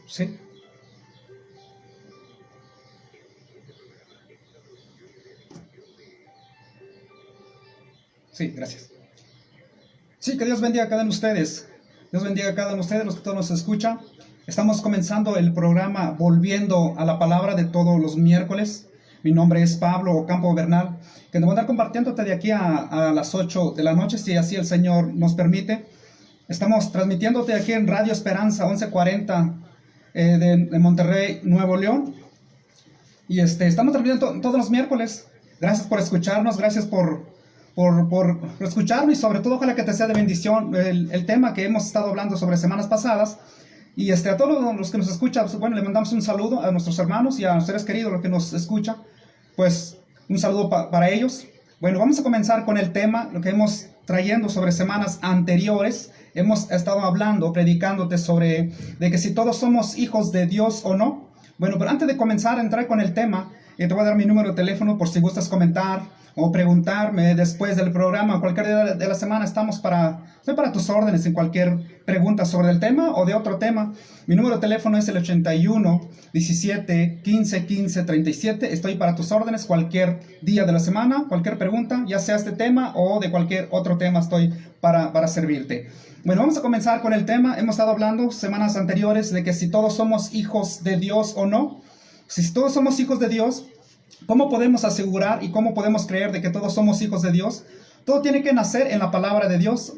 Sí. Sí, gracias. Sí, que Dios bendiga a cada uno de ustedes. Dios bendiga a cada uno de ustedes, los que todos nos escuchan. Estamos comenzando el programa Volviendo a la Palabra de todos los miércoles. Mi nombre es Pablo Ocampo Bernal, que nos voy a estar compartiéndote de aquí a las 8 de la noche, si así el Señor nos permite. Estamos transmitiéndote aquí en Radio Esperanza 1140 de Monterrey, Nuevo León. Y estamos transmitiendo todos los miércoles. Gracias por escucharnos, gracias por escucharnos, y sobre todo ojalá que te sea de bendición el tema que hemos estado hablando sobre semanas pasadas. Y a todos los que nos escuchan, pues, bueno, le mandamos un saludo a nuestros hermanos y a los seres queridos, los que nos escuchan, pues un saludo para ellos. Bueno, vamos a comenzar con el tema, lo que hemos trayendo sobre semanas anteriores. Hemos estado hablando, predicándote sobre de que si todos somos hijos de Dios o no. Bueno, pero antes de comenzar a entrar con el tema, te voy a dar mi número de teléfono por si gustas comentar o preguntarme después del programa. Cualquier día de la semana estoy para tus órdenes en cualquier pregunta sobre el tema o de otro tema. Mi número de teléfono es el 81 17 15 15 37. Estoy para tus órdenes cualquier día de la semana, cualquier pregunta, ya sea este tema o de cualquier otro tema, estoy para servirte. Bueno, vamos a comenzar con el tema. Hemos estado hablando semanas anteriores de que si todos somos hijos de Dios o no. Si todos somos hijos de Dios, ¿cómo podemos asegurar y cómo podemos creer de que todos somos hijos de Dios? Todo tiene que nacer en la palabra de Dios.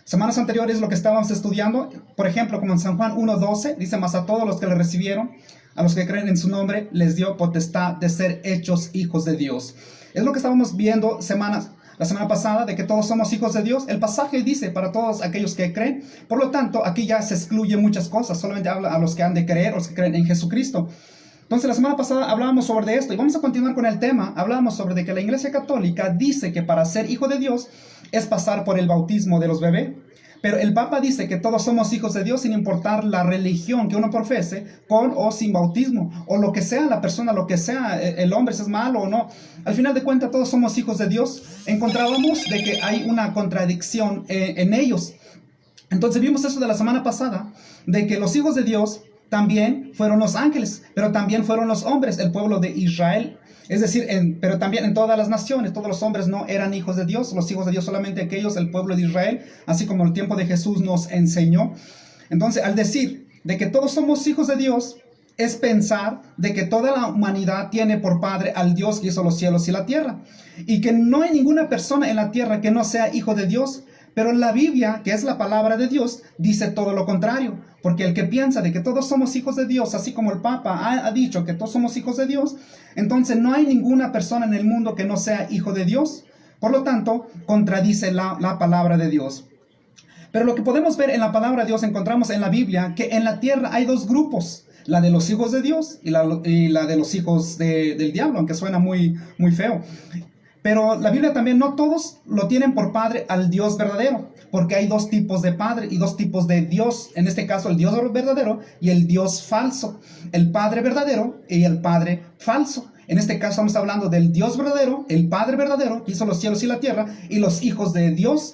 Semanas anteriores lo que estábamos estudiando, por ejemplo, como en San Juan 1:12, dice: mas a todos los que le recibieron, a los que creen en su nombre, les dio potestad de ser hechos hijos de Dios. Es lo que estábamos viendo la semana pasada, de que todos somos hijos de Dios. El pasaje dice para todos aquellos que creen. Por lo tanto, aquí ya se excluye muchas cosas. Solamente habla a los que han de creer, a los que creen en Jesucristo. Entonces, la semana pasada hablábamos sobre esto y vamos a continuar con el tema. Hablábamos sobre de que la Iglesia Católica dice que para ser hijo de Dios es pasar por el bautismo de los bebés. Pero el Papa dice que todos somos hijos de Dios sin importar la religión que uno profese, con o sin bautismo, o lo que sea la persona, lo que sea el hombre, si es malo o no. Al final de cuentas, todos somos hijos de Dios. Encontrábamos de que hay una contradicción en ellos. Entonces vimos eso de la semana pasada, de que los hijos de Dios también fueron los ángeles, pero también fueron los hombres, el pueblo de Israel. Es decir, pero también en todas las naciones, todos los hombres no eran hijos de Dios. Los hijos de Dios solamente aquellos, el pueblo de Israel, así como el tiempo de Jesús nos enseñó. Entonces, al decir de que todos somos hijos de Dios, es pensar de que toda la humanidad tiene por padre al Dios que hizo los cielos y la tierra, y que no hay ninguna persona en la tierra que no sea hijo de Dios. Pero la Biblia, que es la palabra de Dios, dice todo lo contrario. Porque el que piensa de que todos somos hijos de Dios, así como el Papa ha dicho que todos somos hijos de Dios, entonces no hay ninguna persona en el mundo que no sea hijo de Dios. Por lo tanto, contradice la palabra de Dios. Pero lo que podemos ver en la palabra de Dios, encontramos en la Biblia que en la tierra hay dos grupos: la de los hijos de Dios y la de los hijos del diablo, aunque suena muy, muy feo. Pero la Biblia también, no todos lo tienen por padre al Dios verdadero, porque hay dos tipos de padre y dos tipos de Dios. En este caso, el Dios verdadero y el Dios falso. El Padre verdadero y el Padre falso. En este caso estamos hablando del Dios verdadero, el Padre verdadero, que hizo los cielos y la tierra, y los hijos de Dios.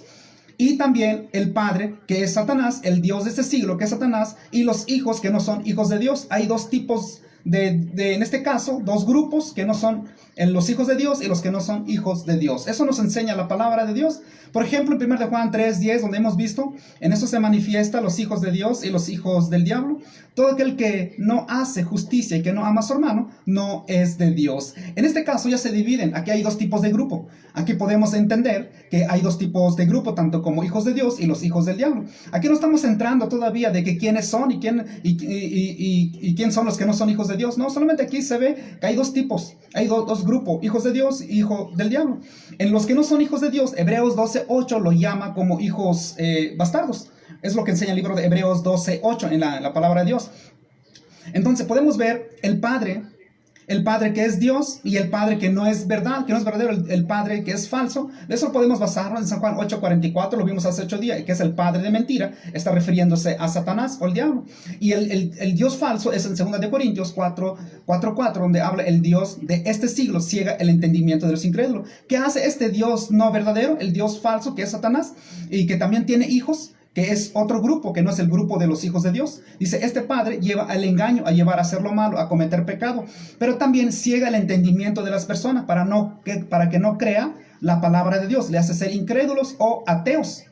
Y también el padre, que es Satanás, el Dios de este siglo, que es Satanás, y los hijos que no son hijos de Dios. Hay dos tipos en este caso, dos grupos que no son los hijos de Dios y los que no son hijos de Dios. Eso nos enseña la palabra de Dios. Por ejemplo, en 1 de Juan 3:10, donde hemos visto, en eso se manifiesta los hijos de Dios y los hijos del diablo. Todo aquel que no hace justicia y que no ama a su hermano, no es de Dios. En este caso ya se dividen. Aquí hay dos tipos de grupo. Aquí podemos entender que hay dos tipos de grupo, tanto como hijos de Dios y los hijos del diablo. Aquí no estamos entrando todavía de que quiénes son y quién son los que no son hijos de Dios. No, solamente aquí se ve que hay dos tipos. Hay dos grupos, hijos de Dios y hijos del diablo. En los que no son hijos de Dios, Hebreos 12:8 lo llama como hijos bastardos. Es lo que enseña el libro de Hebreos 12:8 en la palabra de Dios. Entonces podemos ver el Padre que es Dios y el Padre que no es verdad, que no es verdadero, el Padre que es falso. De eso podemos basarnos en San Juan 8:44, lo vimos hace 8 días, que es el padre de mentira, está refiriéndose a Satanás o el diablo. Y el Dios falso es en 2 de Corintios 4:4, donde habla el Dios de este siglo, ciega el entendimiento de los incrédulos. ¿Qué hace este Dios no verdadero? El Dios falso, que es Satanás, y que también tiene hijos, que es otro grupo, que no es el grupo de los hijos de Dios. Dice, este padre lleva al engaño, a llevar a hacer lo malo, a cometer pecado, pero también ciega el entendimiento de las personas para que no crea la palabra de Dios, le hace ser incrédulos o ateos.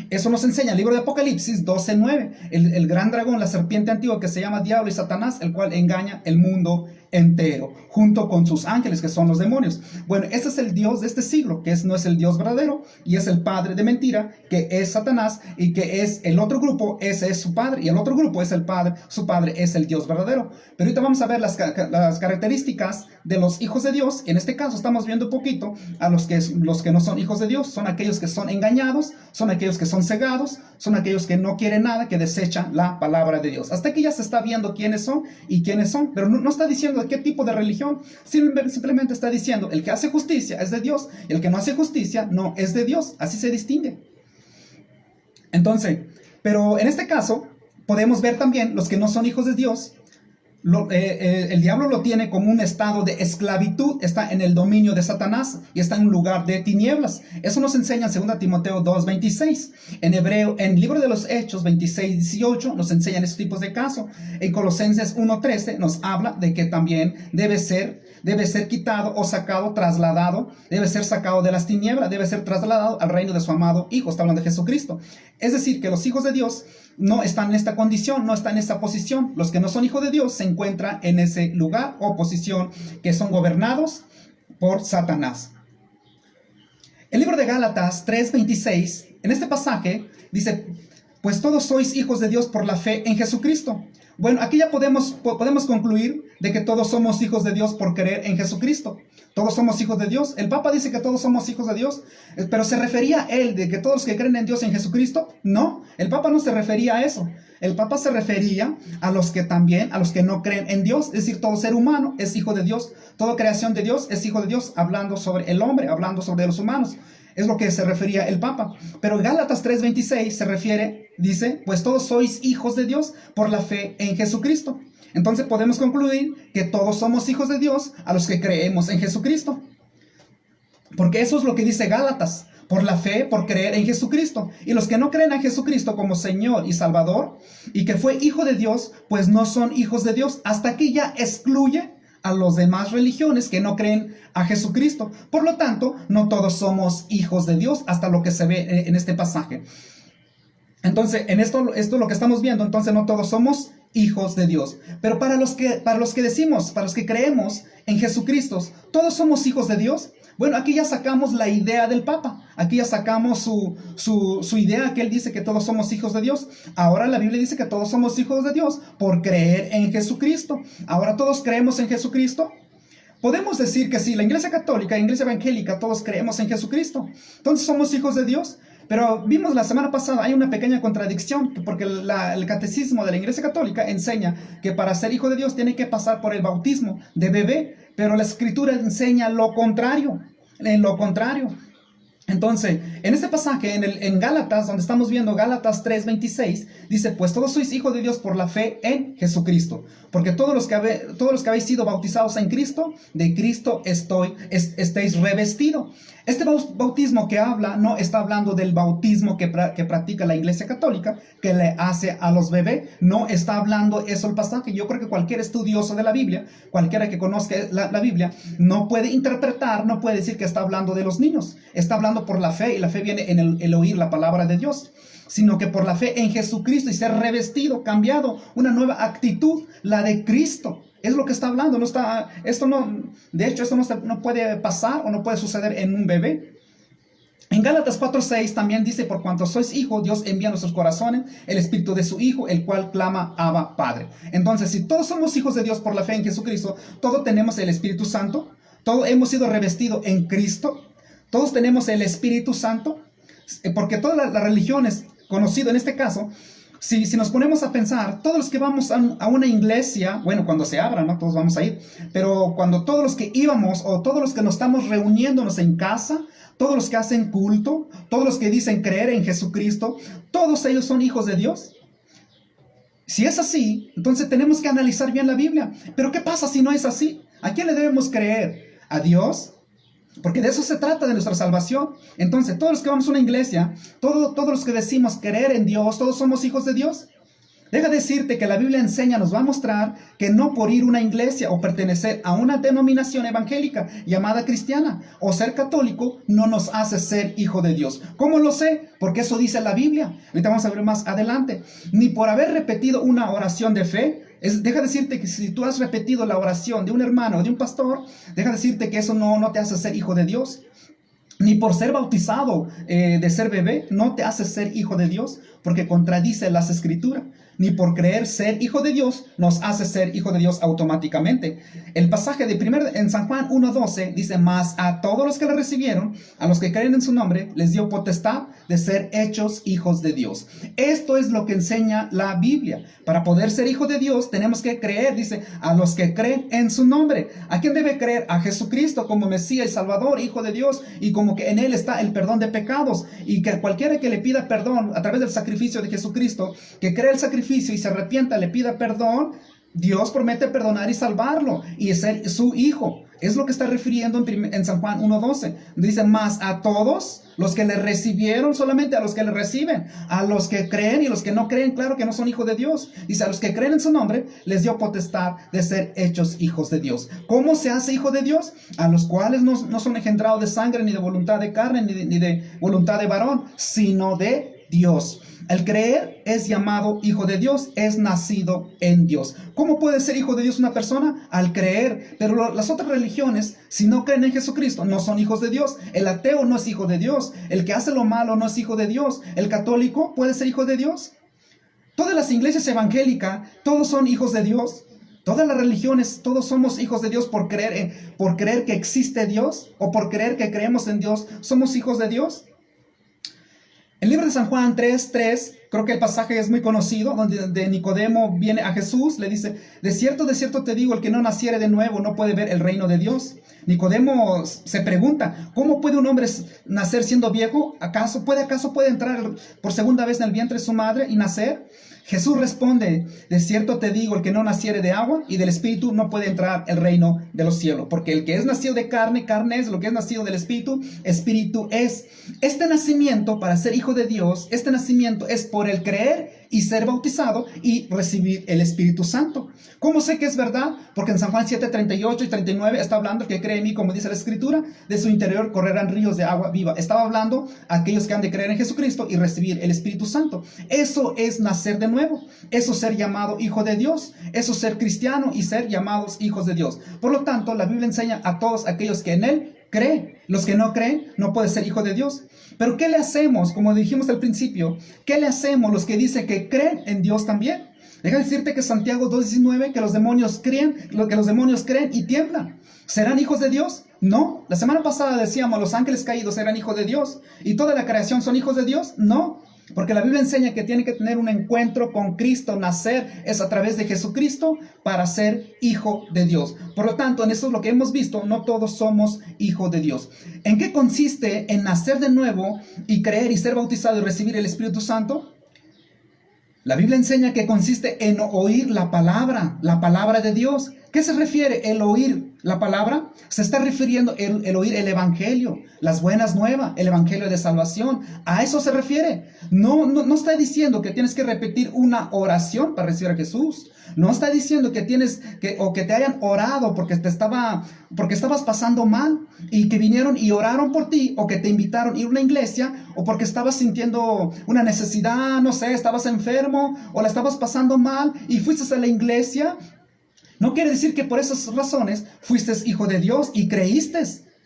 Eso nos enseña el libro de Apocalipsis 12:9, el gran dragón, la serpiente antigua que se llama Diablo y Satanás, el cual engaña el mundo entero, junto con sus ángeles, que son los demonios. Bueno, ese es el Dios de este siglo, que no es el Dios verdadero, y es el padre de mentira, que es Satanás, y que es el otro grupo, ese es su padre, y el otro grupo es el padre, su padre es el Dios verdadero. Pero ahorita vamos a ver las características de los hijos de Dios. En este caso estamos viendo un poquito a los que no son hijos de Dios. Son aquellos que son engañados, son aquellos que son cegados, son aquellos que no quieren nada, que desechan la palabra de Dios. Hasta aquí ya se está viendo quiénes son y quiénes son, pero no está diciendo de qué tipo de religión, simplemente está diciendo, el que hace justicia es de Dios, y el que no hace justicia no es de Dios. Así se distingue. Entonces, pero en este caso podemos ver también los que no son hijos de Dios. El diablo lo tiene como un estado de esclavitud, está en el dominio de Satanás y está en un lugar de tinieblas. Eso nos enseña en 2 Timoteo 2:26. En hebreo, en el libro de los Hechos 26:18 nos enseñan estos tipos de casos. En Colosenses 1:13 nos habla de que también debe ser quitado o sacado, trasladado, debe ser sacado de las tinieblas, debe ser trasladado al reino de su amado Hijo. Está hablando de Jesucristo. Es decir, que los hijos de Dios no están en esta condición, no están en esta posición. Los que no son hijos de Dios se encuentran en ese lugar o posición, que son gobernados por Satanás. El libro de Gálatas 3:26, en este pasaje dice, pues todos sois hijos de Dios por la fe en Jesucristo. Bueno, aquí ya podemos concluir de que todos somos hijos de Dios por creer en Jesucristo. Todos somos hijos de Dios. El Papa dice que todos somos hijos de Dios, pero ¿se refería a él de que todos los que creen en Dios, en Jesucristo? No, el Papa no se refería a eso. El Papa se refería a los que no creen en Dios. Es decir, todo ser humano es hijo de Dios. Toda creación de Dios es hijo de Dios, hablando sobre el hombre, hablando sobre los humanos. Es lo que se refería el Papa. Pero en Gálatas 3:26 se refiere, dice, pues todos sois hijos de Dios por la fe en Jesucristo. Entonces podemos concluir que todos somos hijos de Dios a los que creemos en Jesucristo. Porque eso es lo que dice Gálatas, por la fe, por creer en Jesucristo. Y los que no creen en Jesucristo como Señor y Salvador, y que fue hijo de Dios, pues no son hijos de Dios. Hasta aquí ya excluye a las demás religiones que no creen a Jesucristo. Por lo tanto, no todos somos hijos de Dios, hasta lo que se ve en este pasaje. Entonces, en esto lo que estamos viendo, entonces no todos somos hijos de Dios. Pero para los que creemos en Jesucristo, ¿todos somos hijos de Dios? Bueno, aquí ya sacamos la idea del Papa. Aquí ya sacamos su idea, que él dice que todos somos hijos de Dios. Ahora la Biblia dice que todos somos hijos de Dios por creer en Jesucristo. Ahora todos creemos en Jesucristo. Podemos decir que sí, la Iglesia Católica, la Iglesia Evangélica, todos creemos en Jesucristo. Entonces somos hijos de Dios. Pero vimos la semana pasada, hay una pequeña contradicción, porque el catecismo de la Iglesia Católica enseña que para ser hijo de Dios tiene que pasar por el bautismo de bebé, pero la Escritura enseña lo contrario, Entonces, en este pasaje, en Gálatas, donde estamos viendo Gálatas 3:26, dice, pues todos sois hijos de Dios por la fe en Jesucristo. Porque todos los que habéis sido bautizados en Cristo, de Cristo estéis revestidos. Este bautismo que habla, no está hablando del bautismo que practica la Iglesia Católica, que le hace a los bebés. No está hablando eso el pasaje. Yo creo que cualquier estudioso de la Biblia, cualquiera que conozca la Biblia, no puede interpretar, no puede decir que está hablando de los niños. Está hablando por la fe, y la fe viene en el oír la palabra de Dios, sino que por la fe en Jesucristo y ser revestido, cambiado, una nueva actitud, la de Cristo. Es lo que está hablando. De hecho, esto no puede pasar o no puede suceder en un bebé. En Gálatas 4:6 también dice, por cuanto sois hijos, Dios envía a nuestros corazones el Espíritu de su Hijo, el cual clama, Abba, Padre. Entonces, si todos somos hijos de Dios por la fe en Jesucristo, todos tenemos el Espíritu Santo, todos hemos sido revestidos en Cristo, todos tenemos el Espíritu Santo, porque todas las religiones conocidas en este caso, si nos ponemos a pensar, todos los que vamos a una iglesia, bueno, cuando se abra, ¿no? Todos vamos a ir, pero cuando todos los que íbamos, o todos los que nos estamos reuniéndonos en casa, todos los que hacen culto, todos los que dicen creer en Jesucristo, todos ellos son hijos de Dios. Si es así, entonces tenemos que analizar bien la Biblia. Pero ¿qué pasa si no es así? ¿A quién le debemos creer? ¿A Dios? Porque de eso se trata, de nuestra salvación. Entonces, todos los que vamos a una iglesia, todos los que decimos creer en Dios, todos somos hijos de Dios. Deja decirte que la Biblia enseña, nos va a mostrar que no por ir a una iglesia o pertenecer a una denominación evangélica llamada cristiana o ser católico no nos hace ser hijo de Dios. ¿Cómo lo sé? Porque eso dice la Biblia. Ahorita vamos a ver más adelante. Ni por haber repetido una oración de fe. Deja decirte que si tú has repetido la oración de un hermano o de un pastor, deja decirte que eso no te hace ser hijo de Dios. Ni por ser bautizado de ser bebé, no te hace ser hijo de Dios, porque contradice las escrituras. Ni por creer ser hijo de Dios, nos hace ser hijo de Dios automáticamente. El pasaje en San Juan 1:12 dice, mas a todos los que le recibieron, a los que creen en su nombre, les dio potestad de ser hechos hijos de Dios. Esto es lo que enseña la Biblia. Para poder ser hijo de Dios, tenemos que creer, dice, a los que creen en su nombre. ¿A quién debe creer? A Jesucristo como Mesías y Salvador, hijo de Dios, y como que en Él está el perdón de pecados, y que cualquiera que le pida perdón a través del sacrificio de Jesucristo, que cree el sacrificio y se arrepienta, le pida perdón, Dios promete perdonar y salvarlo y ser su hijo. Es lo que está refiriendo en San Juan 1:12. Dice, más a todos los que le recibieron, solamente a los que le reciben, a los que creen y los que no creen, claro que no son hijos de Dios. Dice, a los que creen en su nombre, les dio potestad de ser hechos hijos de Dios. ¿Cómo se hace hijo de Dios? A los cuales no son engendrados de sangre, ni de voluntad de carne, ni de voluntad de varón, sino de Dios. El creer es llamado hijo de Dios, es nacido en Dios. ¿Cómo puede ser hijo de Dios una persona? Al creer. Pero las otras religiones, si no creen en Jesucristo, no son hijos de Dios. El ateo no es hijo de Dios. El que hace lo malo no es hijo de Dios. El católico puede ser hijo de Dios. Todas las iglesias evangélicas, todos son hijos de Dios. Todas las religiones, todos somos hijos de Dios por creer que existe Dios o por creer que creemos en Dios. ¿Somos hijos de Dios? El libro de San Juan 3:3, creo que el pasaje es muy conocido, donde Nicodemo viene a Jesús, le dice, de cierto te digo, el que no naciere de nuevo no puede ver el reino de Dios. Nicodemo se pregunta, ¿cómo puede un hombre nacer siendo viejo? ¿Acaso puede entrar por segunda vez en el vientre de su madre y nacer? Jesús responde, de cierto te digo, el que no naciere de agua y del Espíritu no puede entrar el reino de los cielos. Porque el que es nacido de carne, carne es; lo que es nacido del Espíritu, Espíritu es. Este nacimiento, para ser hijo de Dios, este nacimiento es por el creer y ser bautizado y recibir el Espíritu Santo. ¿Cómo sé que es verdad? Porque en San Juan 7:38 y 39 está hablando que cree en mí, como dice la Escritura, de su interior correrán ríos de agua viva. Estaba hablando a aquellos que han de creer en Jesucristo y recibir el Espíritu Santo. Eso es nacer de nuevo. Eso es ser llamado hijo de Dios. Eso es ser cristiano y ser llamados hijos de Dios. Por lo tanto, la Biblia enseña a todos aquellos que en Él creen. Los que no creen no pueden ser hijo de Dios. Pero ¿qué le hacemos? Como dijimos al principio, ¿qué le hacemos los que dicen que creen en Dios también? Deja decirte que Santiago 2:19, que los demonios creen y tiemblan. ¿Serán hijos de Dios? No. La semana pasada decíamos, los ángeles caídos eran hijos de Dios. ¿Y toda la creación son hijos de Dios? No. Porque la Biblia enseña que tiene que tener un encuentro con Cristo, nacer es a través de Jesucristo para ser hijo de Dios. Por lo tanto, en eso es lo que hemos visto, no todos somos hijos de Dios. ¿En qué consiste en nacer de nuevo y creer y ser bautizado y recibir el Espíritu Santo? La Biblia enseña que consiste en oír la palabra de Dios. ¿Qué se refiere el oír la palabra? Se está refiriendo el oír el evangelio, las buenas nuevas, el evangelio de salvación. A eso se refiere. No está diciendo que tienes que repetir una oración para recibir a Jesús. No está diciendo que que te hayan orado porque estabas pasando mal y que vinieron y oraron por ti, o que te invitaron a ir a una iglesia, o porque estabas sintiendo una necesidad, no sé, estabas enfermo o la estabas pasando mal y fuiste a la iglesia. No quiere decir que por esas razones fuiste hijo de Dios y creíste.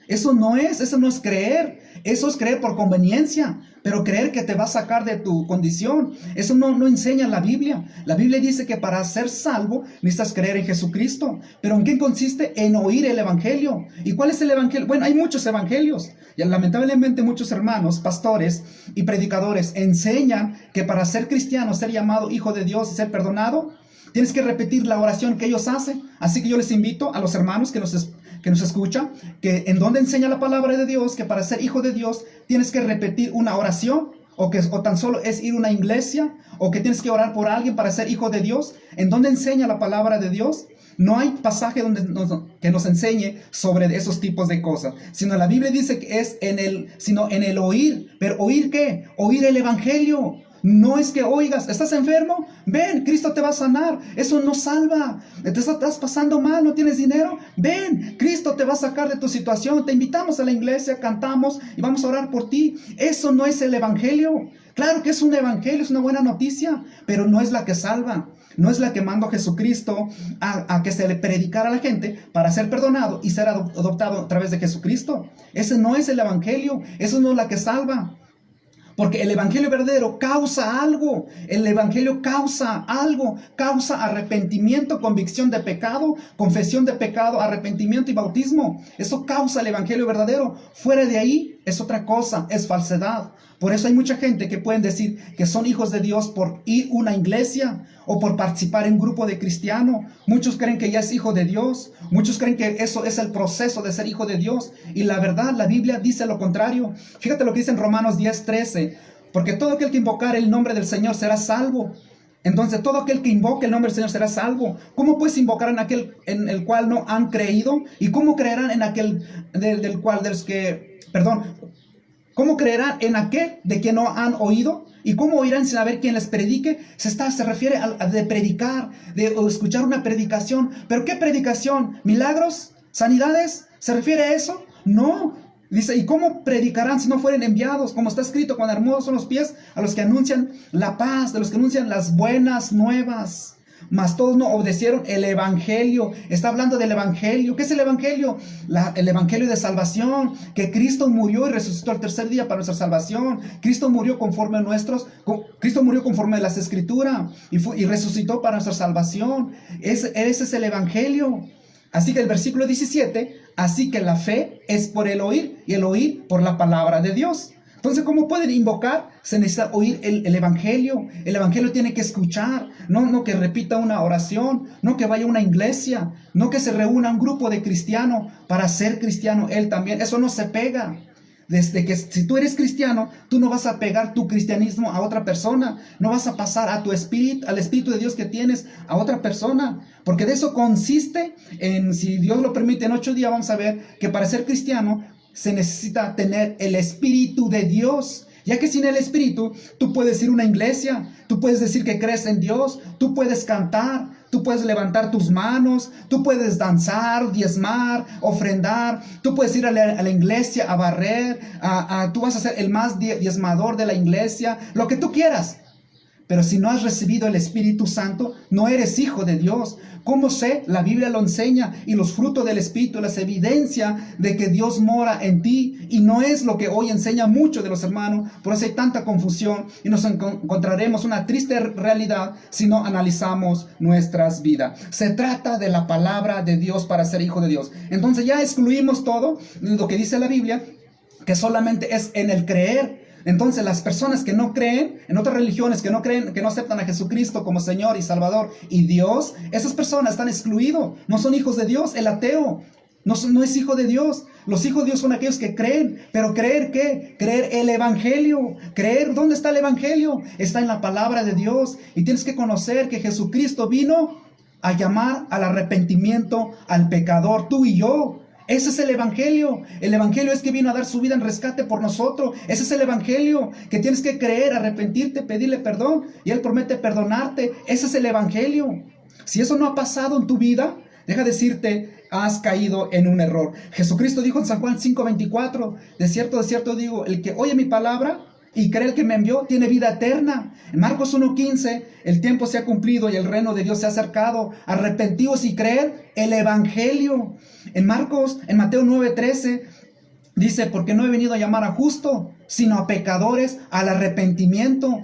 Eso no es creer. Eso es creer por conveniencia, pero creer que te va a sacar de tu condición. Eso no enseña la Biblia. La Biblia dice que para ser salvo necesitas creer en Jesucristo. ¿Pero en qué consiste? En oír el evangelio. ¿Y cuál es el evangelio? Bueno, hay muchos evangelios. Y lamentablemente muchos hermanos, pastores y predicadores enseñan que para ser cristiano, ser llamado hijo de Dios y ser perdonado, tienes que repetir la oración que ellos hacen. Así que yo les invito a los hermanos que nos escuchan, que en donde enseña la palabra de Dios, que para ser hijo de Dios tienes que repetir una oración. o tan solo es ir a una iglesia, o que tienes que orar por alguien para ser hijo de Dios. ¿En dónde enseña la palabra de Dios? No hay pasaje que nos enseñe sobre esos tipos de cosas, sino la Biblia dice que es en el oír. ¿Pero oír qué? Oír el evangelio. No es que oigas, ¿estás enfermo? Ven, Cristo te va a sanar. Eso no salva. Te estás pasando mal, no tienes dinero. Ven, Cristo te va a sacar de tu situación. Te invitamos a la iglesia, cantamos y vamos a orar por ti. Eso no es el evangelio. Claro que es un evangelio, es una buena noticia, pero no es la que salva. No es la que mandó Jesucristo a que se le predicara a la gente para ser perdonado y ser adoptado a través de Jesucristo. Ese no es el evangelio. Eso no es la que salva. Porque el evangelio verdadero causa algo. El evangelio causa algo. Causa arrepentimiento, convicción de pecado, confesión de pecado, arrepentimiento y bautismo. Eso causa el evangelio verdadero. Fuera de ahí es otra cosa, es falsedad. Por eso hay mucha gente que pueden decir que son hijos de Dios por ir a una iglesia o por participar en un grupo de cristianos. Muchos creen que ya es hijo de Dios. Muchos creen que eso es el proceso de ser hijo de Dios. Y la verdad, la Biblia dice lo contrario. Fíjate lo que dice en Romanos 10:13. Porque todo aquel que invocar el nombre del Señor será salvo. Entonces todo aquel que invoque el nombre del Señor será salvo. ¿Cómo pues invocar en aquel en el cual no han creído? ¿Y cómo creerán en aquel ¿Cómo creerán en aquel de quien no han oído? ¿Y cómo oirán sin saber quién les predique? Se refiere a de predicar, de escuchar una predicación. ¿Pero qué predicación? ¿Milagros? ¿Sanidades? ¿Se refiere a eso? No. Dice, ¿y cómo predicarán si no fueren enviados? Como está escrito, cuán hermosos son los pies a los que anuncian la paz, de los que anuncian las buenas nuevas. Mas todos no obedecieron el evangelio. Está hablando del evangelio. ¿Qué es el evangelio? El evangelio de salvación. Que Cristo murió y resucitó el tercer día para nuestra salvación. Cristo murió conforme a las escrituras y resucitó para nuestra salvación. Ese es el evangelio. Así que el versículo 17, así que la fe es por el oír y el oír por la palabra de Dios. Entonces, ¿cómo pueden invocar? Se necesita oír el evangelio. El evangelio tiene que escuchar. No que repita una oración. No que vaya a una iglesia. No que se reúna un grupo de cristianos para ser cristiano él también. Eso no se pega. Desde que si tú eres cristiano, tú no vas a pegar tu cristianismo a otra persona. No vas a pasar a tu espíritu, al Espíritu de Dios que tienes a otra persona. Porque de eso consiste en, si Dios lo permite, en 8 días vamos a ver que para ser cristiano se necesita tener el Espíritu de Dios. Ya que sin el Espíritu, tú puedes ir a una iglesia, tú puedes decir que crees en Dios, tú puedes cantar, tú puedes levantar tus manos, tú puedes danzar, diezmar, ofrendar, tú puedes ir a la iglesia a barrer, tú vas a ser el más diezmador de la iglesia, lo que tú quieras. Pero si no has recibido el Espíritu Santo, no eres hijo de Dios. ¿Cómo sé? La Biblia lo enseña. Y los frutos del Espíritu, las evidencias de que Dios mora en ti. Y no es lo que hoy enseña mucho de los hermanos. Por eso hay tanta confusión. Y nos encontraremos una triste realidad si no analizamos nuestras vidas. Se trata de la palabra de Dios para ser hijo de Dios. Entonces ya excluimos todo lo que dice la Biblia, que solamente es en el creer. Entonces las personas que no creen, en otras religiones que no creen, que no aceptan a Jesucristo como Señor y Salvador y Dios, esas personas están excluidos, no son hijos de Dios. El ateo no es hijo de Dios. Los hijos de Dios son aquellos que creen. ¿Pero creer qué? Creer el evangelio. Creer, ¿dónde está el evangelio? Está en la palabra de Dios. Y tienes que conocer que Jesucristo vino a llamar al arrepentimiento al pecador, tú y yo. Ese es el evangelio. El evangelio es que vino a dar su vida en rescate por nosotros. Ese es el evangelio, que tienes que creer, arrepentirte, pedirle perdón y Él promete perdonarte. Ese es el evangelio. Si eso no ha pasado en tu vida, deja decirte, has caído en un error. Jesucristo dijo en San Juan 5:24, de cierto digo, el que oye mi palabra y cree el que me envió tiene vida eterna. En Marcos 1:15, el tiempo se ha cumplido y el reino de Dios se ha acercado. Arrepentíos y creer el evangelio. En Mateo 9:13 dice, porque no he venido a llamar a justos, sino a pecadores al arrepentimiento.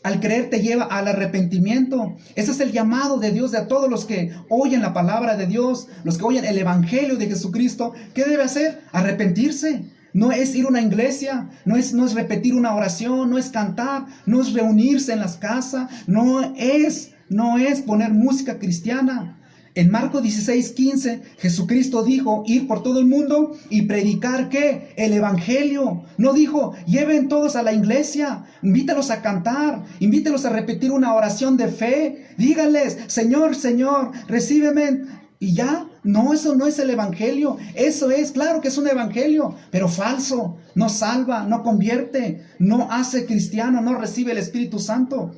Al creer te lleva al arrepentimiento. Ese es el llamado de Dios a todos los que oyen la palabra de Dios, los que oyen el evangelio de Jesucristo. ¿Qué debe hacer? Arrepentirse. No es ir a una iglesia, no es repetir una oración, no es cantar, no es reunirse en las casas, no es poner música cristiana. En Marcos 16:15, Jesucristo dijo, ir por todo el mundo y predicar, ¿qué? El evangelio. No dijo, lleven todos a la iglesia, invítelos a cantar, invítelos a repetir una oración de fe. Díganles, Señor, Señor, recíbeme. Y ya, no, eso no es el evangelio. Eso es, claro que es un evangelio, pero falso. No salva, no convierte, no hace cristiano, no recibe el Espíritu Santo.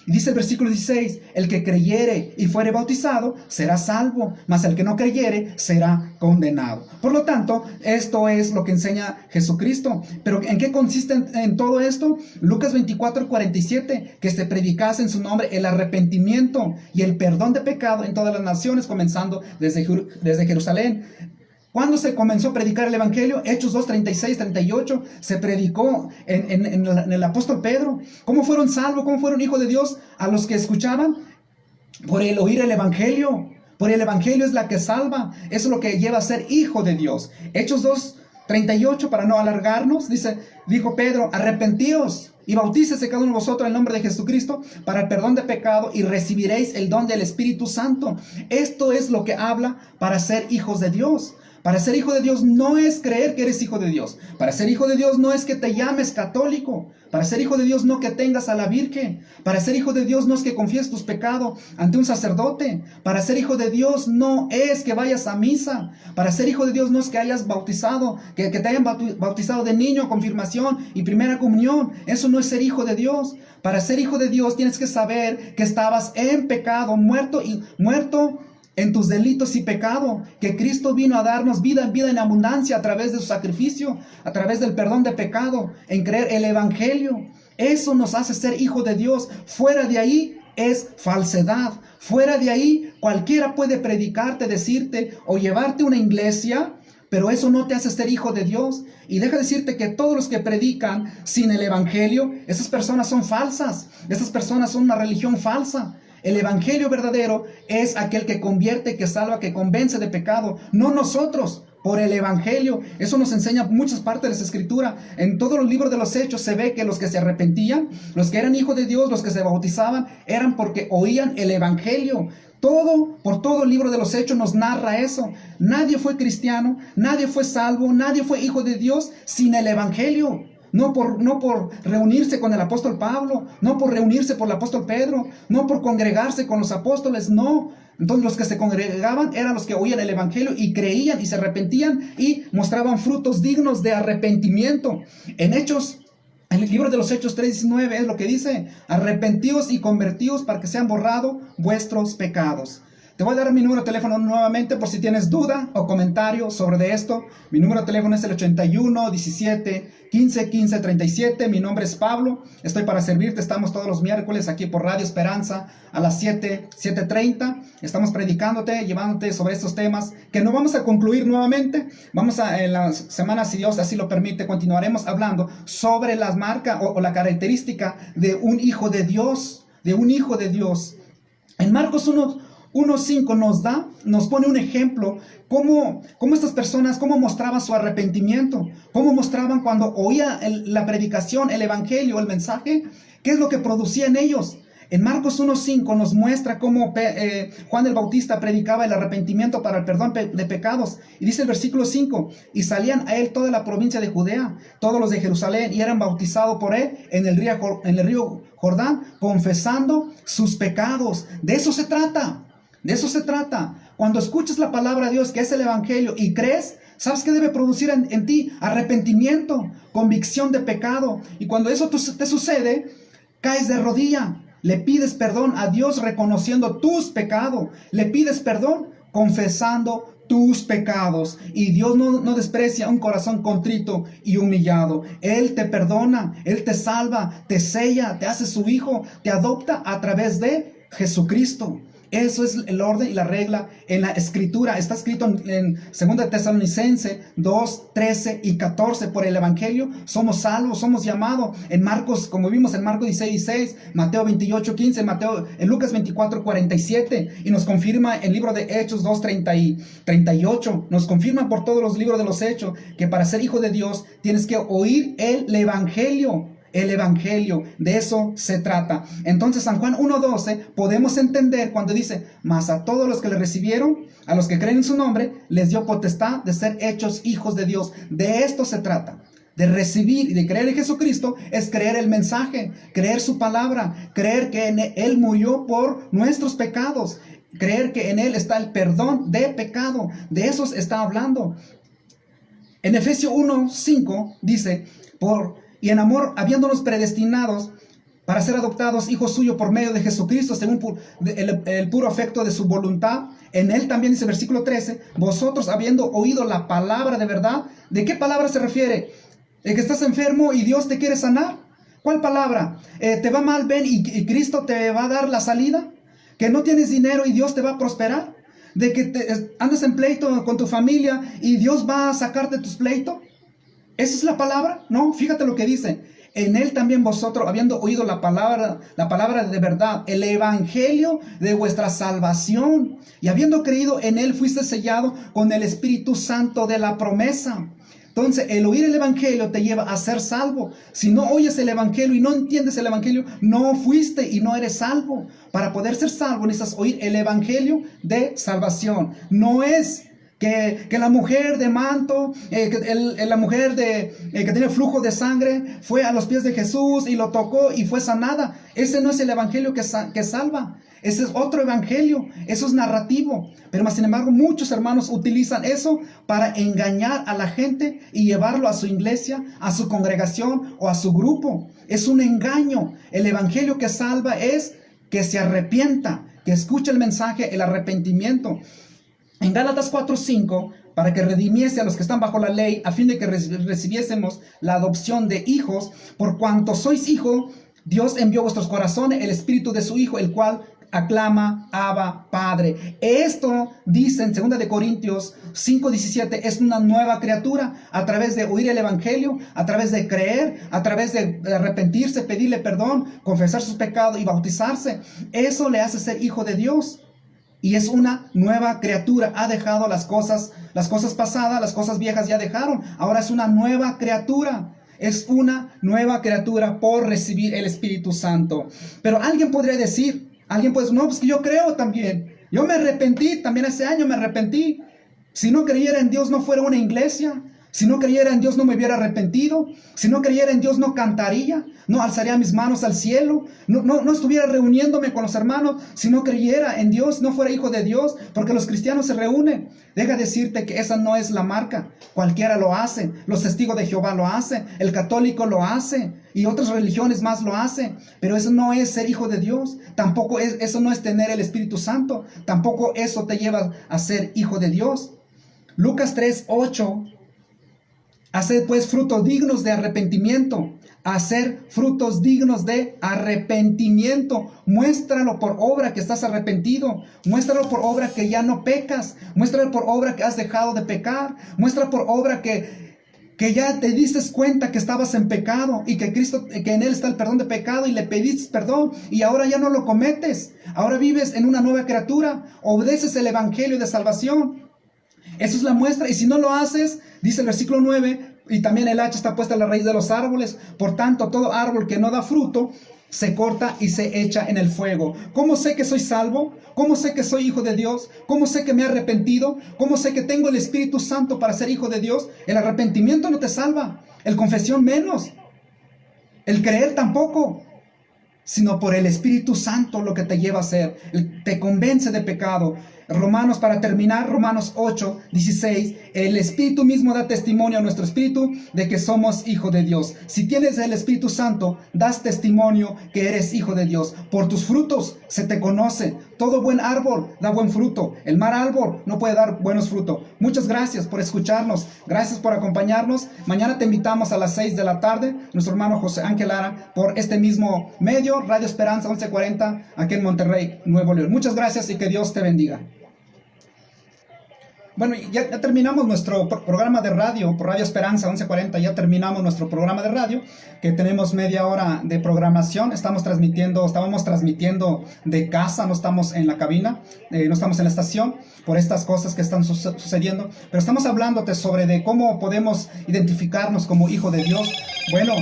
Y dice el versículo 16, el que creyere y fuere bautizado será salvo, mas el que no creyere será condenado. Por lo tanto, esto es lo que enseña Jesucristo. Pero ¿en qué consiste en todo esto? Lucas 24:47, que se predicase en su nombre el arrepentimiento y el perdón de pecado en todas las naciones, comenzando desde Jerusalén. ¿Cuándo se comenzó a predicar el evangelio? Hechos 2:36-38 se predicó en el apóstol Pedro. ¿Cómo fueron salvos? ¿Cómo fueron hijos de Dios a los que escuchaban? Por el oír el evangelio. Por el evangelio es la que salva. Eso es lo que lleva a ser hijo de Dios. Hechos 2:38, para no alargarnos, dijo Pedro, arrepentíos y bautícese cada uno de vosotros en el nombre de Jesucristo para el perdón de pecado y recibiréis el don del Espíritu Santo. Esto es lo que habla para ser hijos de Dios. Para ser hijo de Dios no es creer que eres hijo de Dios. Para ser hijo de Dios no es que te llames católico. Para ser hijo de Dios no que tengas a la Virgen. Para ser hijo de Dios no es que confieses tus pecados ante un sacerdote. Para ser hijo de Dios no es que vayas a misa. Para ser hijo de Dios no es que hayas bautizado, que te hayan bautizado de niño, confirmación y primera comunión. Eso no es ser hijo de Dios. Para ser hijo de Dios tienes que saber que estabas en pecado, muerto en tus delitos y pecado, que Cristo vino a darnos vida en abundancia a través de su sacrificio, a través del perdón de pecado, en creer el evangelio. Eso nos hace ser hijo de Dios. Fuera de ahí es falsedad. Fuera de ahí cualquiera puede predicarte, decirte o llevarte a una iglesia, pero eso no te hace ser hijo de Dios. Y deja decirte que todos los que predican sin el evangelio, esas personas son falsas. Esas personas son una religión falsa. El evangelio verdadero es aquel que convierte, que salva, que convence de pecado. No nosotros, por el evangelio. Eso nos enseña muchas partes de las escrituras. En todos los libros de los Hechos se ve que los que se arrepentían, los que eran hijos de Dios, los que se bautizaban, eran porque oían el evangelio. Por todo el libro de los Hechos nos narra eso. Nadie fue cristiano, nadie fue salvo, nadie fue hijo de Dios sin el evangelio. No por reunirse con el apóstol Pablo, no por reunirse por el apóstol Pedro, no por congregarse con los apóstoles, no. Entonces los que se congregaban eran los que oían el evangelio y creían y se arrepentían y mostraban frutos dignos de arrepentimiento. En el libro de los Hechos 3:19 es lo que dice: arrepentíos y convertíos para que sean borrados vuestros pecados. Te voy a dar mi número de teléfono nuevamente por si tienes duda o comentario sobre esto. Mi número de teléfono es el 81 17 15 15 37. Mi nombre es Pablo. Estoy para servirte. Estamos todos los miércoles aquí por Radio Esperanza a las 7:30. Estamos predicándote, llevándote sobre estos temas que no vamos a concluir nuevamente. En las semanas, si Dios así lo permite, continuaremos hablando sobre las marcas o la característica de un hijo de Dios. De un hijo de Dios. En Marcos 1:5 nos pone un ejemplo, cómo estas personas, cómo mostraban su arrepentimiento, cómo mostraban cuando oía la predicación, el evangelio, el mensaje, qué es lo que producía en ellos. En Marcos 1:5 nos muestra cómo Juan el Bautista predicaba el arrepentimiento para el perdón de pecados. Y dice el versículo 5, y salían a él toda la provincia de Judea, todos los de Jerusalén, y eran bautizados por él en el río Jordán, confesando sus pecados. De eso se trata. De eso se trata. Cuando escuchas la palabra de Dios, que es el evangelio, y crees, ¿sabes qué debe producir en ti? Arrepentimiento, convicción de pecado. Y cuando eso te sucede, caes de rodilla. Le pides perdón a Dios reconociendo tus pecados. Le pides perdón confesando tus pecados. Y Dios no desprecia un corazón contrito y humillado. Él te perdona, Él te salva, te sella, te hace su hijo, te adopta a través de Jesucristo. Eso es el orden y la regla en la escritura. Está escrito en 2 Tesalonicenses 2, 13 y 14. Por el evangelio somos salvos, somos llamados. En Marcos, como vimos en Marcos 16:6, Mateo 28:15, en Lucas 24:47. Y nos confirma el libro de Hechos 2:30 y 38. Nos confirma por todos los libros de los Hechos que para ser hijo de Dios tienes que oír el evangelio. el evangelio, de eso se trata. Entonces San Juan 1:12 podemos entender cuando dice: mas a todos los que le recibieron, a los que creen en su nombre, les dio potestad de ser hechos hijos de Dios. De esto se trata. De recibir y de creer en Jesucristo es creer el mensaje, creer su palabra, creer que en Él murió por nuestros pecados, creer que en Él está el perdón de pecado. De eso se está hablando. En Efesios 1:5 dice: y en amor, habiéndonos predestinados para ser adoptados hijos suyos por medio de Jesucristo, según el puro afecto de su voluntad. En Él también dice versículo 13: vosotros habiendo oído la palabra de verdad. ¿De qué palabra se refiere? ¿El que estás enfermo y Dios te quiere sanar? ¿Cuál palabra? ¿Te va mal, ven, y Cristo te va a dar la salida? ¿Que no tienes dinero y Dios te va a prosperar? ¿De que andas en pleito con tu familia y Dios va a sacarte tus pleitos? ¿Esa es la palabra? No, fíjate lo que dice. En Él también vosotros, habiendo oído la palabra de verdad, el evangelio de vuestra salvación, y habiendo creído en Él, fuiste sellado con el Espíritu Santo de la promesa. Entonces, el oír el evangelio te lleva a ser salvo. Si no oyes el evangelio y no entiendes el evangelio, no fuiste y no eres salvo. Para poder ser salvo necesitas oír el evangelio de salvación. No es que la mujer de manto, la mujer que tiene flujo de sangre, fue a los pies de Jesús y lo tocó y fue sanada. Ese no es el evangelio que salva. Ese es otro evangelio. Eso es narrativo. Pero más sin embargo, muchos hermanos utilizan eso para engañar a la gente y llevarlo a su iglesia, a su congregación o a su grupo. Es un engaño. El evangelio que salva es que se arrepienta, que escuche el mensaje, el arrepentimiento. En Gálatas 4:5, para que redimiese a los que están bajo la ley, a fin de que recibiésemos la adopción de hijos, por cuanto sois hijo, Dios envió a vuestros corazones el espíritu de su Hijo, el cual aclama: Abba, Padre. Esto dice en 2 Corintios 5:17, es una nueva criatura a través de oír el evangelio, a través de creer, a través de arrepentirse, pedirle perdón, confesar sus pecados y bautizarse. Eso le hace ser hijo de Dios. Y es una nueva criatura. Ha dejado las cosas pasadas, las cosas viejas ya dejaron. Ahora es una nueva criatura. Es una nueva criatura por recibir el Espíritu Santo. Pero alguien podría decir, no, pues que yo creo también. Yo me arrepentí, también hace años me arrepentí. Si no creyera en Dios no fuera una iglesia. Si no creyera en Dios no me hubiera arrepentido. Si no creyera en Dios no cantaría. No alzaría mis manos al cielo. No estuviera reuniéndome con los hermanos. Si no creyera en Dios, no fuera hijo de Dios. Porque los cristianos se reúnen. Deja decirte que esa no es la marca. Cualquiera lo hace. Los testigos de Jehová lo hacen. El católico lo hace. Y otras religiones más lo hacen. Pero eso no es ser hijo de Dios. Tampoco eso no es tener el Espíritu Santo. Tampoco eso te lleva a ser hijo de Dios. Lucas 3:8. Haced pues frutos dignos de arrepentimiento. Hacer frutos dignos de arrepentimiento. Muéstralo por obra que estás arrepentido. Muéstralo por obra que ya no pecas. Muéstralo por obra que has dejado de pecar. Muéstralo por obra que ya te diste cuenta que estabas en pecado y que que en Él está el perdón de pecado y le pediste perdón y ahora ya no lo cometes. Ahora vives en una nueva criatura. Obedeces el evangelio de salvación. Eso es la muestra. Y si no lo haces, dice el versículo 9, y también el hacha está puesta en la raíz de los árboles. Por tanto, todo árbol que no da fruto se corta y se echa en el fuego. ¿Cómo sé que soy salvo? ¿Cómo sé que soy hijo de Dios? ¿Cómo sé que me he arrepentido? ¿Cómo sé que tengo el Espíritu Santo para ser hijo de Dios? El arrepentimiento no te salva. El confesión menos. El creer tampoco. Sino por el Espíritu Santo lo que te lleva a ser. Te convence de pecado. Romanos, para terminar, Romanos 8:16, el Espíritu mismo da testimonio a nuestro espíritu de que somos hijos de Dios. Si tienes el Espíritu Santo, das testimonio que eres hijo de Dios. Por tus frutos se te conoce. Todo buen árbol da buen fruto. El mal árbol no puede dar buenos frutos. Muchas gracias por escucharnos. Gracias por acompañarnos. Mañana te invitamos a las 6 de la tarde, nuestro hermano José Ángel Lara, por este mismo medio, Radio Esperanza 1140, aquí en Monterrey, Nuevo León. Muchas gracias y que Dios te bendiga. Bueno, ya terminamos nuestro programa de radio, por Radio Esperanza 1140, ya terminamos nuestro programa de radio, que tenemos media hora de programación. Estábamos transmitiendo de casa, no estamos en la cabina, no estamos en la estación, por estas cosas que están sucediendo, pero estamos hablándote sobre de cómo podemos identificarnos como hijo de Dios. Bueno,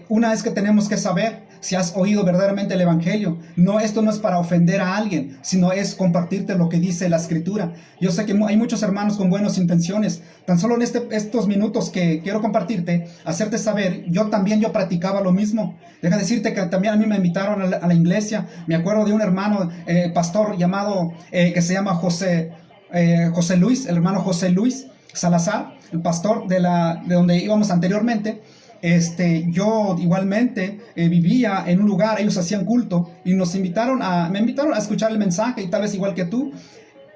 una es que tenemos que saber si has oído verdaderamente el Evangelio. No, esto no es para ofender a alguien, sino es compartirte lo que dice la Escritura. Yo sé que hay muchos hermanos con buenas intenciones. Tan solo en estos minutos que quiero compartirte, hacerte saber, yo practicaba lo mismo. Deja decirte que también a mí me invitaron a la iglesia. Me acuerdo de un hermano, pastor llamado, que se llama José Luis, el hermano José Luis Salazar, el pastor de donde íbamos anteriormente. Yo igualmente vivía en un lugar, ellos hacían culto y me invitaron a escuchar el mensaje, y tal vez igual que tú,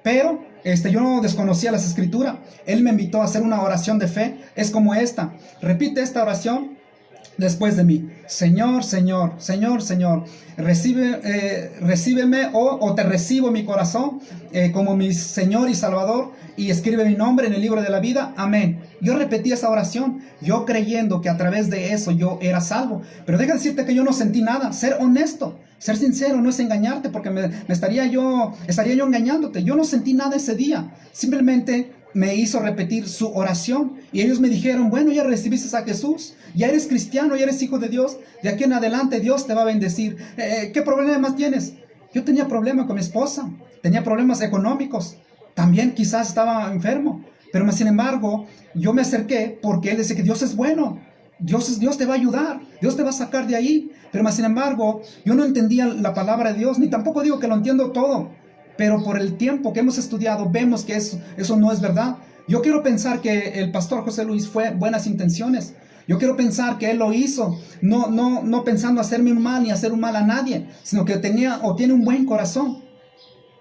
pero yo no desconocía las escrituras. Él me invitó a hacer una oración de fe, es como esta: repite esta oración después de mí. Señor, Señor, Señor, Señor, recíbeme o te recibo en mi corazón como mi Señor y Salvador, y escribe mi nombre en el libro de la vida. Amén. Yo repetí esa oración, yo creyendo que a través de eso yo era salvo. Pero deja decirte que yo no sentí nada. Ser honesto, ser sincero, no es engañarte, porque estaría yo engañándote. Yo no sentí nada ese día. Simplemente me hizo repetir su oración y ellos me dijeron: bueno, ya recibiste a Jesús, ya eres cristiano, ya eres hijo de Dios, de aquí en adelante Dios te va a bendecir. ¿Qué problemas tienes? Yo tenía problemas con mi esposa, tenía problemas económicos, también quizás estaba enfermo, pero sin embargo yo me acerqué porque él decía que Dios es bueno, Dios te va a ayudar, Dios te va a sacar de ahí. Pero sin embargo yo no entendía la palabra de Dios, ni tampoco digo que lo entiendo todo, pero por el tiempo que hemos estudiado vemos que eso no es verdad. Yo quiero pensar que el pastor José Luis fue buenas intenciones. Yo quiero pensar que él lo hizo no pensando hacerme un mal ni hacer un mal a nadie, sino que tiene un buen corazón.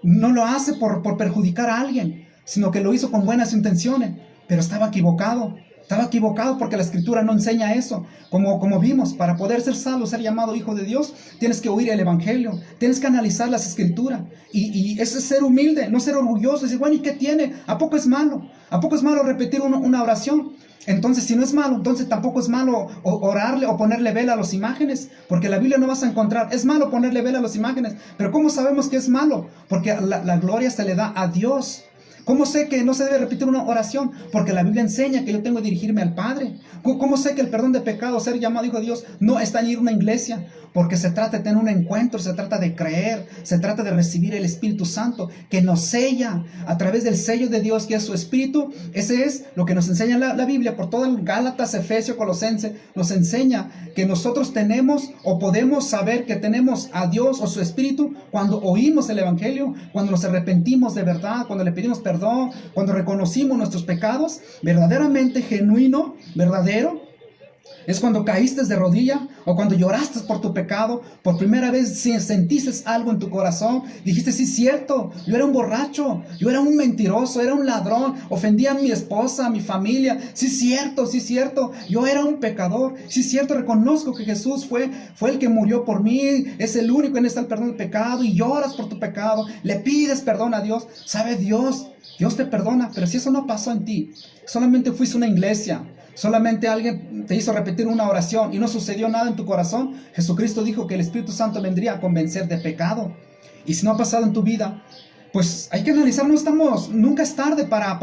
No lo hace por perjudicar a alguien, sino que lo hizo con buenas intenciones. Pero estaba equivocado. Estaba equivocado porque la Escritura no enseña eso. Como vimos, para poder ser salvo, ser llamado hijo de Dios, tienes que oír el Evangelio, tienes que analizar las Escrituras. Y ese es ser humilde, no ser orgulloso. Decir: bueno, ¿y qué tiene? ¿A poco es malo? ¿A poco es malo repetir una oración? Entonces, si no es malo, entonces tampoco es malo orarle o ponerle vela a las imágenes, porque en la Biblia no vas a encontrar: es malo ponerle vela a las imágenes. Pero ¿cómo sabemos que es malo? Porque la gloria se le da a Dios. ¿Cómo sé que no se debe repetir una oración? Porque la Biblia enseña que yo tengo que dirigirme al Padre. ¿Cómo sé que el perdón de pecado, ser llamado hijo de Dios, no está en ir a una iglesia? Porque se trata de tener un encuentro, se trata de creer, se trata de recibir el Espíritu Santo, que nos sella a través del sello de Dios, que es su Espíritu. Ese es lo que nos enseña la Biblia, por todo el Gálatas, Efesios, Colosenses, nos enseña que nosotros tenemos o podemos saber que tenemos a Dios o su Espíritu cuando oímos el Evangelio, cuando nos arrepentimos de verdad, cuando le pedimos perdón, cuando reconocimos nuestros pecados. Verdaderamente genuino, verdadero, es cuando caíste de rodilla o cuando lloraste por tu pecado. Por primera vez sentiste algo en tu corazón. Dijiste: sí, cierto, yo era un borracho, yo era un mentiroso, era un ladrón, ofendía a mi esposa, a mi familia. Sí, cierto, yo era un pecador. Sí, cierto, reconozco que Jesús fue el que murió por mí, es el único en el perdón del pecado, y lloras por tu pecado, le pides perdón a Dios. ¿Sabe Dios te perdona? Pero si eso no pasó en ti, solamente fuiste a una iglesia, solamente alguien te hizo repetir una oración y no sucedió nada en tu corazón, Jesucristo dijo que el Espíritu Santo vendría a convencer de pecado. Y si no ha pasado en tu vida, pues hay que analizar. Nunca es tarde para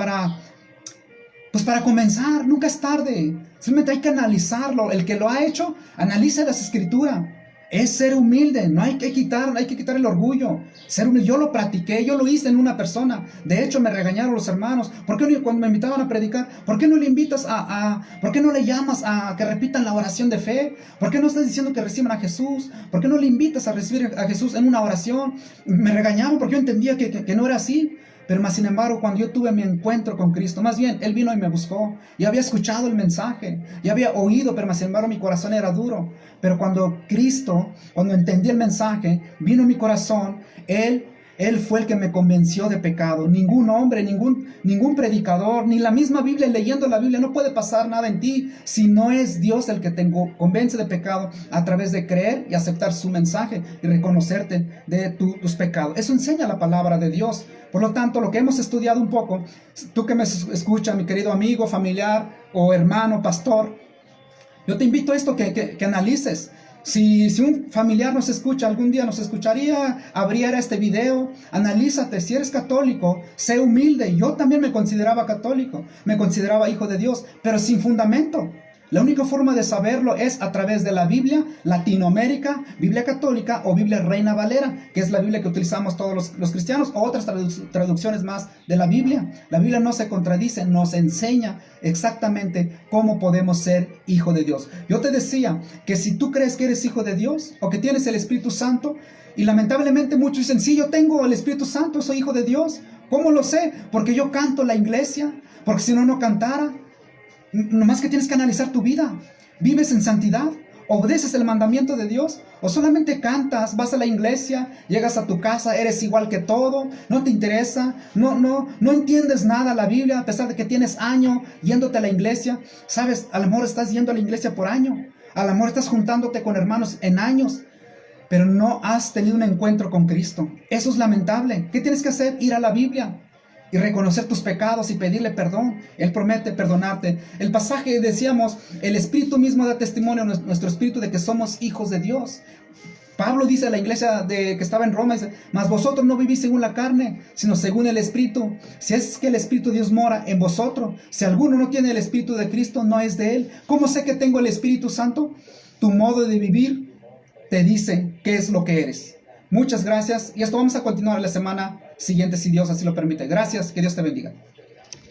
comenzar, nunca es tarde. Simplemente hay que analizarlo. El que lo ha hecho, analiza las Escrituras. Es ser humilde, no hay que quitar el orgullo. Ser humilde, yo lo practiqué, yo lo hice en una persona. De hecho, me regañaron los hermanos. ¿Por qué cuando me invitaban a predicar, por qué no le invitas por qué no le llamas a que repitan la oración de fe? ¿Por qué no estás diciendo que reciban a Jesús? ¿Por qué no le invitas a recibir a Jesús en una oración? Me regañaron porque yo entendía que no era así. Pero más sin embargo, cuando yo tuve mi encuentro con Cristo, más bien, Él vino y me buscó. Ya había escuchado el mensaje, ya había oído, pero más sin embargo mi corazón era duro. Pero cuando entendí el mensaje, vino a mi corazón, Él fue el que me convenció de pecado. Ningún hombre, ningún predicador, ni la misma Biblia, leyendo la Biblia, no puede pasar nada en ti si no es Dios el que te convence de pecado a través de creer y aceptar su mensaje y reconocerte de tus pecados. Eso enseña la palabra de Dios. Por lo tanto, lo que hemos estudiado un poco, tú que me escuchas, mi querido amigo, familiar o hermano, pastor, yo te invito a esto que analices. Si un familiar nos escucha, algún día nos escucharía, abriera este video, analízate. Si eres católico, sé humilde. Yo también me consideraba católico, me consideraba hijo de Dios, pero sin fundamento. La única forma de saberlo es a través de la Biblia Latinoamérica, Biblia Católica o Biblia Reina Valera, que es la Biblia que utilizamos todos los cristianos, o otras traducciones más de la Biblia. La Biblia no se contradice, nos enseña exactamente cómo podemos ser hijo de Dios. Yo te decía que si tú crees que eres hijo de Dios o que tienes el Espíritu Santo, y lamentablemente muchos dicen, sí, yo tengo el Espíritu Santo, soy hijo de Dios. ¿Cómo lo sé? Porque yo canto en la iglesia, porque si no cantara. Nomás que tienes que analizar tu vida. ¿Vives en santidad? ¿Obedeces el mandamiento de Dios? ¿O solamente cantas, vas a la iglesia, llegas a tu casa, eres igual que todo, no te interesa, no entiendes nada la Biblia, a pesar de que tienes años yéndote a la iglesia? Sabes, a lo mejor estás yendo a la iglesia por año, a lo mejor estás juntándote con hermanos en años, pero no has tenido un encuentro con Cristo. Eso es lamentable. ¿Qué tienes que hacer? Ir a la Biblia y reconocer tus pecados y pedirle perdón. Él promete perdonarte. El pasaje, decíamos, el Espíritu mismo da testimonio a nuestro espíritu de que somos hijos de Dios. Pablo dice a la iglesia que estaba en Roma, dice, mas vosotros no vivís según la carne, sino según el Espíritu. Si es que el Espíritu de Dios mora en vosotros, si alguno no tiene el Espíritu de Cristo, no es de él. ¿Cómo sé que tengo el Espíritu Santo? Tu modo de vivir te dice qué es lo que eres. Muchas gracias, y esto vamos a continuar la semana siguiente si Dios así lo permite. Gracias, que Dios te bendiga.